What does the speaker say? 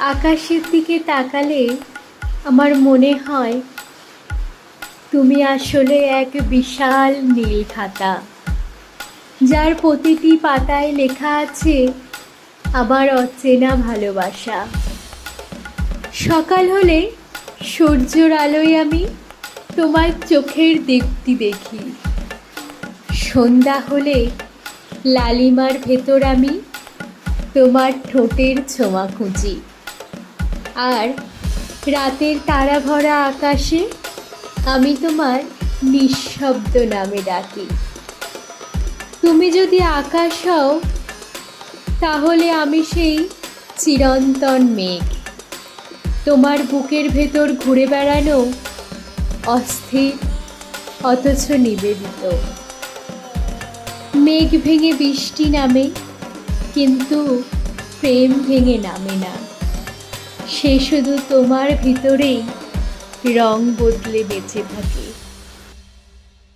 আকাশের দিকে তাকালে আমার মনে হয় তুমি আসলে এক বিশাল নীল খাতা, যার প্রতিটি পাতায় লেখা আছে আমার অচেনা ভালোবাসা। সকাল হলে সূর্যের আলোয় আমি তোমার চোখের দীপ্তি দেখি, সন্ধ্যা হলে লালিমার ভেতর আমি তোমার ঠোঁটের ছোঁয়া খুঁজি, আর রাতের তারা ভরা আকাশে আমি তোমার নিঃশব্দ নামে ডাকি। তুমি যদি আকাশ হও, তাহলে আমি সেই চিরন্তন মেঘ, তোমার বুকের ভেতর ঘুরে বেড়ানো, অস্থির অথচ নিবেদিত। মেঘ ভেঙে বৃষ্টি নামে, কিন্তু প্রেম ভেঙে নামে না, সে শুধু তোমার ভিতরেই রং বদলে বেঁচে থাকে।